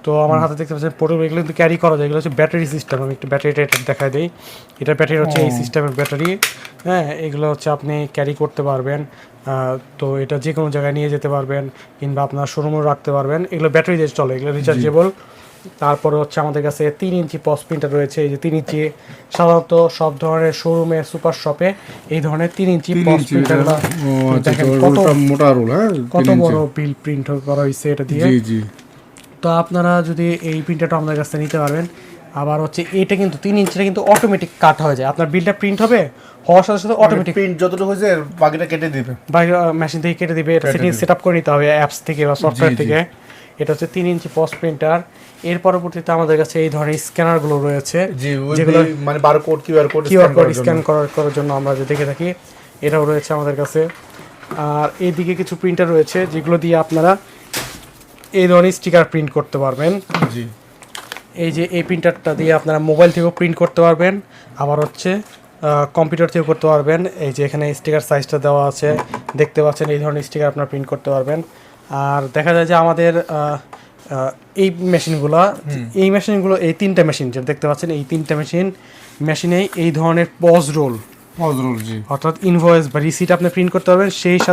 তো আমার হাতে দেখতে পাচ্ছেন পোর্টেবল, এগুলো কিন্তু ক্যারি করা যায়। এগুলো হচ্ছে ব্যাটারি সিস্টেম। আমি একটু ব্যাটারিটা এটা দেখাই দিই। এটার ব্যাটারি হচ্ছে এই সিস্টেমের ব্যাটারি। হ্যাঁ, এগুলো হচ্ছে আপনি ক্যারি করতে পারবেন। তো এটা যে কোনো জায়গায় নিয়ে যেতে পারবেন, কিংবা আপনার শোরুমেও রাখতে পারবেন। এগুলো ব্যাটারি দিয়ে চলে, এগুলো রিচার্জেবল। তারপরে হচ্ছে আমাদের কাছে 3 ইঞ্চি পস প্রিন্টার রয়েছে। এই যে 3 ইঞ্চি, সাধারণত সব ধরনের শোরুমে, সুপার শপে এই ধরনের 3 ইঞ্চি পস প্রিন্টার। দেখেন কত মোটা রোল, হ্যাঁ কত বড় বিল প্রিন্ট করা হয়েছে এটা দিয়ে। জি জি। তো আপনারা যদি এই প্রিন্টারটা আমাদের কাছ থেকে নিতে পারবেন। আবার হচ্ছে এটা কিন্তু 3 ইঞ্চিটা কিন্তু অটোমেটিক কাট হয়ে যায়। আপনার বিলটা প্রিন্ট হবে, হওয়ার সাথে সাথে অটোমেটিক প্রিন্ট যতটুকু হয়েছে বাকিটা কেটে দিবে, মেশিন থেকে কেটে দিবে। এটা সেট আপ করে নিতে হবে অ্যাপস থেকে বা সফটওয়্যার থেকে। এটা হচ্ছে 3 ইঞ্চি পস প্রিন্টার। এর পরবর্তীতে আমাদের কাছে এই ধরনের স্ক্যানারগুলো রয়েছে, যেগুলো মানে বারকোড কিউআর কোড স্ক্যান করার জন্য আমরা যে দেখে থাকি, এটাও রয়েছে আমাদের কাছে। আর এইদিকে কিছু প্রিন্টার রয়েছে যেগুলো দিয়ে আপনারা এই ধরনের স্টিকার প্রিন্ট করতে পারবেন। জি, এই যে এই প্রিন্টারটা দিয়ে আপনারা মোবাইল থেকেও প্রিন্ট করতে পারবেন, আবার হচ্ছে কম্পিউটার থেকেও করতে পারবেন। এই যে এখানে স্টিকার সাইজটা দেওয়া আছে, দেখতে পাচ্ছেন। এই ধরনের স্টিকার আপনারা প্রিন্ট করতে পারবেন। আর দেখা যায় যে আমাদের এই মেশিনগুলো এই 3টা মেশিন যেটা দেখতে পাচ্ছেন, এই 3টা মেশিনেই এই ধরনের পজ রোল, জি। অর্থাৎ ইনভয়েস বা রিসিট আপনি প্রিন্ট করতে পারবেন। সেই সাথে